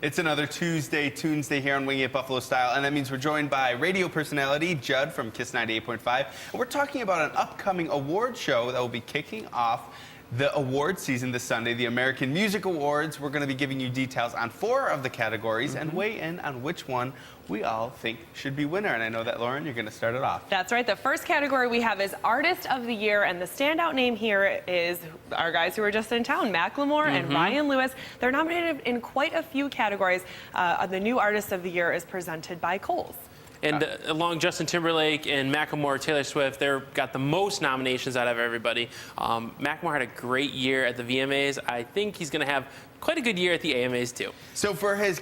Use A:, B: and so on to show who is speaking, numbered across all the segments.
A: It's another Tuneday here on Winging It Buffalo Style, and that means we're joined by radio personality Judd from Kiss 98.5, and we're talking about an upcoming award show that will be kicking off the award season this Sunday, the American Music Awards. We're going to be giving you details on 4 of the categories and weigh in on which one we all think should be winner. And I know that, Lauren, you're going to start it off.
B: That's right. The first category we have is Artist of the Year, and the standout name here is our guys who were just in town, Macklemore and Ryan Lewis. They're nominated in quite a few categories. The new Artist of the Year is presented by Kohl's.
C: And along Justin Timberlake and Macklemore, Taylor Swift, they've got the most nominations out of everybody. Macklemore had a great year at the VMAs. I think he's going to have quite a good year at the AMAs, too.
A: So for his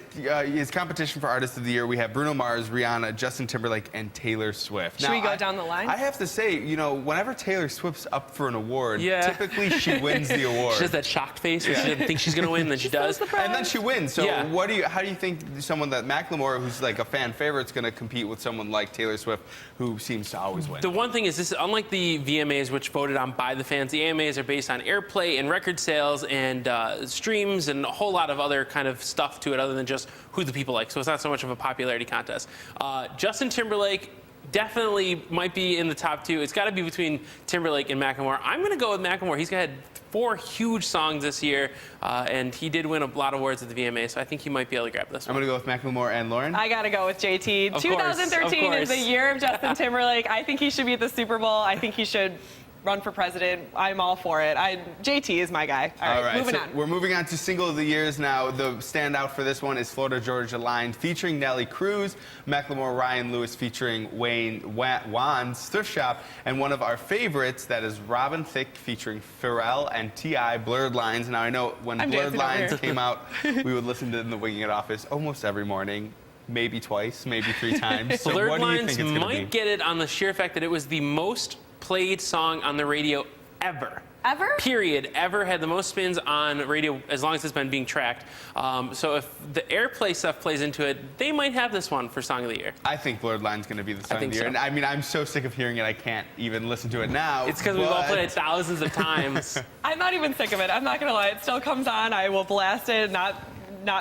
A: competition for Artist of the Year, we have Bruno Mars, Rihanna, Justin Timberlake, and Taylor Swift.
B: Should we go down the line?
A: I have to say, you know, whenever Taylor Swift's up for an award, typically she wins the award.
C: She has that shocked face where she doesn't think she's going to win, then she does.
A: And then she wins. So how do you think someone that Macklemore, who's like a fan favorite, is going to compete with someone like Taylor Swift, who seems to always win?
C: The one thing is, this, unlike the VMAs, which voted on by the fans, the AMAs are based on airplay and record sales and streams and a whole lot of other kind of stuff to it other than just who the people like. So it's not so much of a popularity contest. Justin Timberlake definitely might be in the top 2. It's got to be between Timberlake and Macklemore. I'm going to go with Macklemore. He's had 4 huge songs this year, and he did win a lot of awards at the VMA, so I think he might be able to grab this one.
A: I'm going to go with Macklemore and Lauren.
B: I got to go with JT. 2013 is the year of Justin Timberlake. I think he should be at the Super Bowl. I think he should run for president. I'm all for it. JT is my guy. All right, moving on.
A: We're moving on to Single of the Years now. The standout for this one is Florida Georgia Line featuring Nelly Cruz, Macklemore, Ryan Lewis featuring Wayne Wan's Thrift Shop, and one of our favorites, that is Robin Thicke featuring Pharrell and T.I., Blurred Lines. Now I know when Blurred Lines came out, we would listen to it in the Winging It office almost every morning. Maybe twice, maybe 3 times. So
C: Blurred
A: what do you
C: Lines
A: think it's going to be?
C: might get it on the sheer fact that it was the most played song on the radio ever.
B: Ever?
C: Period. Ever had the most spins on radio as long as it's been being tracked. So if the airplay stuff plays into it, they might have this one for Song of the Year.
A: I think Blurred Line's going to be the song of the year.
C: So.
A: And I mean, I'm so sick of hearing it, I can't even listen to it now.
C: It's because we've all played it thousands of times.
B: I'm not even sick of it. I'm not going to lie. It still comes on. I will blast it, not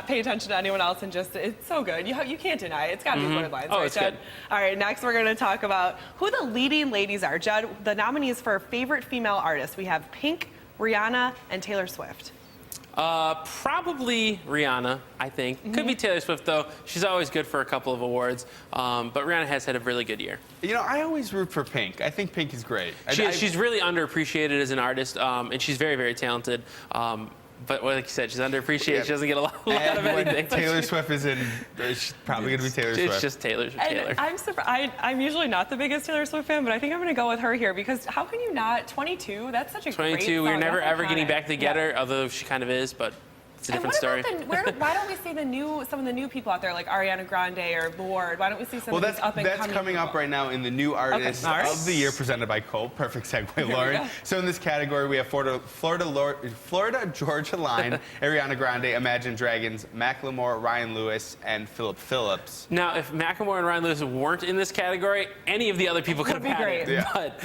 B: pay attention to anyone else, and just, it's so good. You can't deny it. It's got to be Blurred Lines, right,
C: it's
B: Judd?
C: good.
B: All right, next we're going to talk about who the leading ladies are. Judd, the nominees for favorite female artists. We have Pink, Rihanna, and Taylor Swift.
C: Probably Rihanna, I think. Could be Taylor Swift, though. She's always good for a couple of awards. But Rihanna has had a really good year.
A: You know, I always root for Pink. I think Pink is great.
C: She's really underappreciated as an artist, and she's very, very talented. But like you said, she's underappreciated. She doesn't get a lot of anything.
A: Taylor Swift is in, it's probably going to be Taylor Swift.
C: It's just Taylor.
B: I'm surprised. I'm usually not the biggest Taylor Swift fan, but I think I'm going to go with her here because how can you not? 22, that's such a great
C: 22, we're never ever getting back together,
B: Yeah.
C: although she kind of is, but it's a different
B: what
C: story.
B: About why don't we see some of the new people out there, like Ariana Grande or Lorde? Why don't we see some of these up and coming
A: that's coming
B: people?
A: up right now in the new Artist of the Year presented by Cole. Perfect segue, Lauren. So in this category, we have Florida Georgia Line, Ariana Grande, Imagine Dragons, Macklemore, Ryan Lewis, and Philip Phillips.
C: Now, if Macklemore and Ryan Lewis weren't in this category, any of the other people could have had it.
A: Yeah.
C: But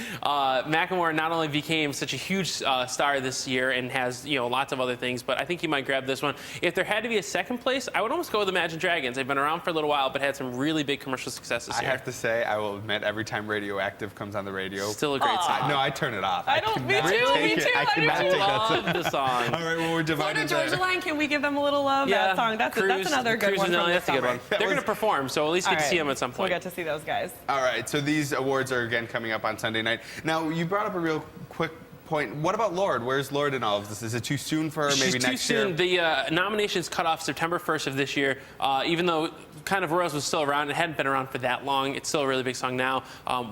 C: Macklemore not only became such a huge star this year and has lots of other things, but I think he might grab this one. If there had to be a second place, I would almost go with Imagine Dragons. They've been around for a little while, but had some really big commercial success this year.
A: I have to say, I will admit, every time Radioactive comes on the radio,
C: still a great song.
A: No, I turn it off.
B: I don't. Me too.
A: I cannot take
C: love the song.
A: All right, well, we're divided
B: Florida Georgia Line, can we give them a little love?
C: Yeah,
B: that song. That's another good one.
C: That's a good one. They're going to perform, so at least get to see them at some point.
B: We'll get to see those guys.
A: All right, so these awards are again coming up on Sunday night. Now, you brought up a real quick point. What about Lorde? Where's Lorde in all of this? Is it too soon for her? Maybe next year?
C: She's too soon. The nominations cut off September 1st of this year. Even though kind of Royals was still around, it hadn't been around for that long. It's still a really big song now.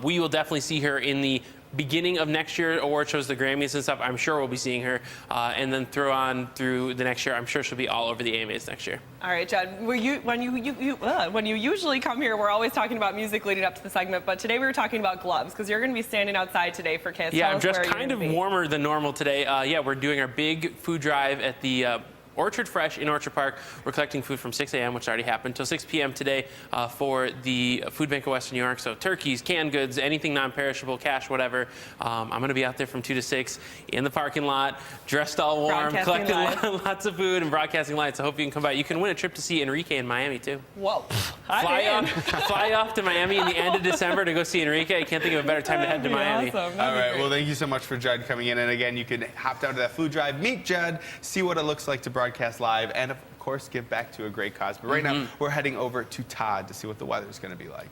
C: We will definitely see her in the beginning of next year award shows, the Grammys and stuff. I'm sure we'll be seeing her, and then through the next year, I'm sure she'll be all over the AMAs next year.
B: All right, Judd. When you usually come here, we're always talking about music leading up to the segment, but today we were talking about gloves because you're going to be standing outside today for Kiss.
C: Yeah, I'm dressed kind of warmer than normal today. Yeah, we're doing our big food drive at the Orchard Fresh in Orchard Park. We're collecting food from 6 a.m., which already happened, till 6 p.m. today for the Food Bank of Western New York. So turkeys, canned goods, anything non-perishable, cash, whatever. I'm going to be out there from 2 to 6 in the parking lot, dressed all warm, collecting lots of food and broadcasting live. So I hope you can come by. You can win a trip to see Enrique in Miami, too.
B: Whoa.
C: Fly off to Miami in the end of December to go see Enrique. I can't think of a better time to head to Miami.
B: Awesome.
A: All right. Well, thank you so much for Judd coming in. And again, you can hop down to that food drive, meet Judd, see what it looks like to broadcast live, and of course, give back to a great cause. But right now, we're heading over to Todd to see what the weather's going to be like.